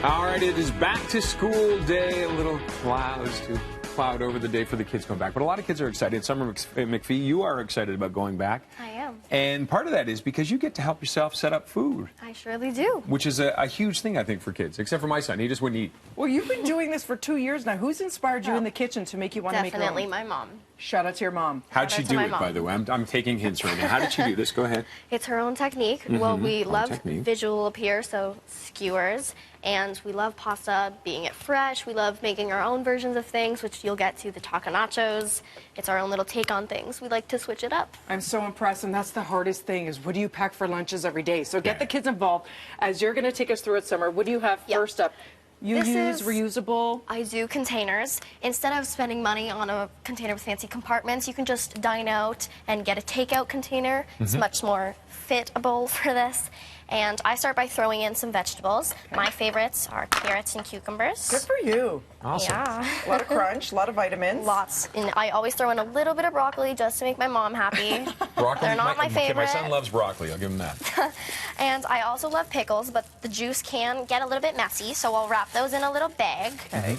All right, it is back to school day. A little clouds to cloud over the day for the kids going back. But a lot of kids are excited. Summer McPhee, you are excited about going back. I am. And part of that is because you get to help yourself set up food. I surely do. Which is a huge thing, I think, for kids. Except for my son. He just wouldn't eat. Well, you've been doing this for 2 years now. Who's inspired you in the kitchen to make you want to make your own? Definitely my mom. Shout out to your mom. How'd she do it, by the way? I'm taking hints right now. How did she do this? Go ahead. It's her own technique. Well, we love technique. visual appeal, so skewers. And we love pasta, being it fresh. We love making our own versions of things, which you'll get to the taco nachos. It's our own little take on things. We like to switch it up. I'm so impressed, and that's the hardest thing is what do you pack for lunches every day? So get the kids involved. As you're going to take us through it, Summer, what do you have first up? You use reusable? I do containers. Instead of spending money on a container with fancy compartments, you can just dine out and get a takeout container. It's much more fitable for this. And I start by throwing in some vegetables. My favorites are carrots and cucumbers. Good for you. Awesome. Yeah. A lot of crunch, a lot of vitamins. Lots. And I always throw in a little bit of broccoli just to make my mom happy. Broccoli. They're not my favorite. My son loves broccoli. I'll give him that. And I also love pickles, but the juice can get a little bit messy, so I'll wrap those in a little bag. Okay.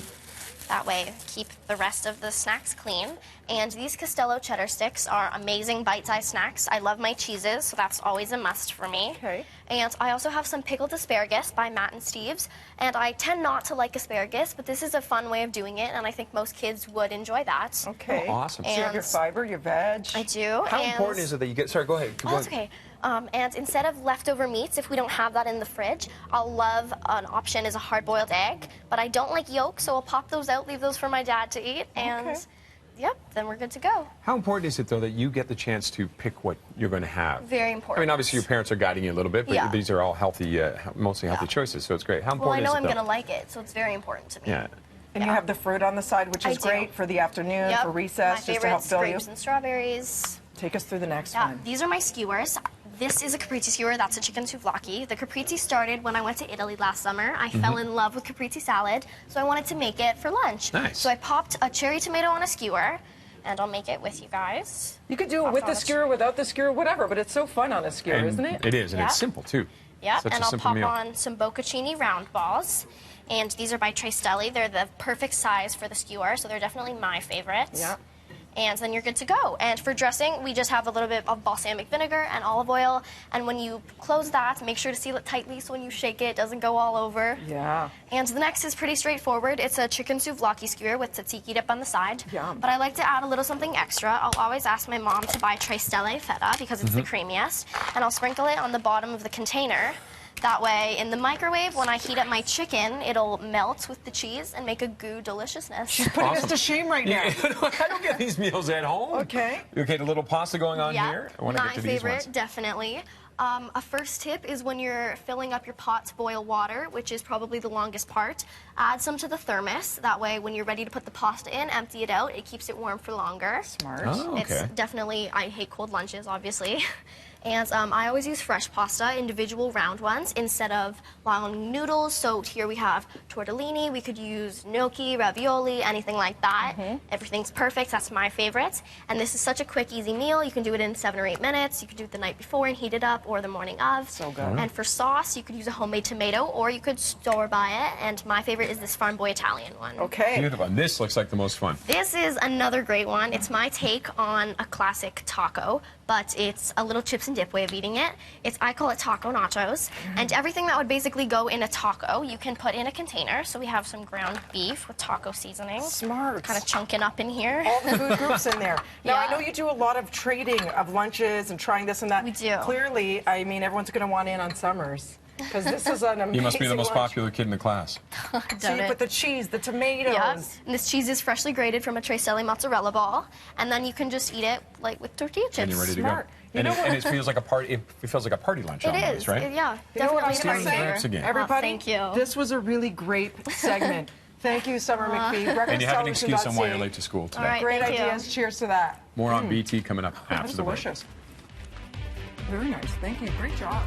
That way, keep the rest of the snacks clean. And these Castello cheddar sticks are amazing bite-sized snacks. I love my cheeses, so that's always a must for me. Okay. And I also have some pickled asparagus by Matt and Steve's. And I tend not to like asparagus, but this is a fun way of doing it, and I think most kids would enjoy that. Okay. Oh, awesome. So you have your fiber, your veg. I do. How important is it that you get... Sorry, go ahead. Oh, that's okay. And instead of leftover meats, if we don't have that in the fridge, I'll love an option is a hard-boiled egg. But I don't like yolk, so I'll pop those out, leave those for my dad to eat, and yep, then we're good to go. How important is it, though, that you get the chance to pick what you're going to have? Very important. I mean, obviously, your parents are guiding you a little bit, but these are all healthy, mostly healthy choices, so it's great. How important is it, Well, I know I'm though? going to like it, so it's very important to me. Yeah. And you have the fruit on the side, which is great for the afternoon, for recess, just to help fill you. Grapes and strawberries. Take us through the next one. These are my skewers. This is a caprese skewer. That's a chicken souvlaki. The caprese started when I went to Italy last summer. I fell in love with caprese salad, so I wanted to make it for lunch. Nice. So I popped a cherry tomato on a skewer, and I'll make it with you guys. You could do it with the skewer, without the skewer, whatever, but it's so fun on a skewer, isn't it? It is, and it's simple, too. Yep, Such and a I'll simple pop meal. on some bocconcini round balls. And these are by Tristelli. They're the perfect size for the skewer, so they're definitely my favorites. Yeah. And then you're good to go. And for dressing, we just have a little bit of balsamic vinegar and olive oil. And when you close that, make sure to seal it tightly so when you shake it, it doesn't go all over. Yeah. And the next is pretty straightforward. It's a chicken souvlaki skewer with tzatziki dip on the side. Yum. But I like to add a little something extra. I'll always ask my mom to buy Tristelli feta because it's the creamiest. And I'll sprinkle it on the bottom of the container. That way, in the microwave, when I heat up my chicken, it'll melt with the cheese and make a goo deliciousness. She's putting us to shame right now. I don't get these meals at home. Okay. Okay, the little pasta going on Yeah, here. I want to my get to these favorite, ones. definitely. A first tip is when you're filling up your pot to boil water, which is probably the longest part, add some to the thermos. That way, when you're ready to put the pasta in, empty it out. It keeps it warm for longer. Smart. Oh, okay. It's definitely, I hate cold lunches, obviously. And I always use fresh pasta, individual round ones, instead of long noodles. So here we have tortellini. We could use gnocchi, ravioli, anything like that. Everything's perfect. That's my favorite. And this is such a quick, easy meal. You can do it in 7 or 8 minutes. You could do it the night before and heat it up, or the morning of. So good. And for sauce, you could use a homemade tomato, or you could store-buy it. And my favorite is this Farm Boy Italian one. Okay. Beautiful. And this looks like the most fun. This is another great one. It's my take on a classic taco, but it's a little chips and dip way of eating it. I call it taco nachos. And everything that would basically go in a taco, you can put in a container. So we have some ground beef with taco seasoning. Smart. Kind of chunking up in here. All the food groups in there. Now, I Yeah. know you do a lot of trading of lunches and trying this and that. We do. Clearly, I mean, everyone's going to want in on Summers. Because this is an amazing You must be the most lunch. popular kid in the class. So you put the cheese, the tomatoes. Yeah. And this cheese is freshly grated from a Tristelli mozzarella ball. And then you can just eat it like with tortilla chips. And you're ready to Smart. go. You And know it, what? and it feels like a party. It feels like a party lunch. It almost, is. right? Yeah, You know what I was definitely gonna a party say? giver. Again. Everybody, thank you. this was a really great segment. Thank you, Summer McPhee. And you have an excuse on why you're Breakfast late to school today. All right. Great Thank you. ideas. Cheers to that. More on BT coming up That after is the break. delicious. Very nice. Thank you. Great job.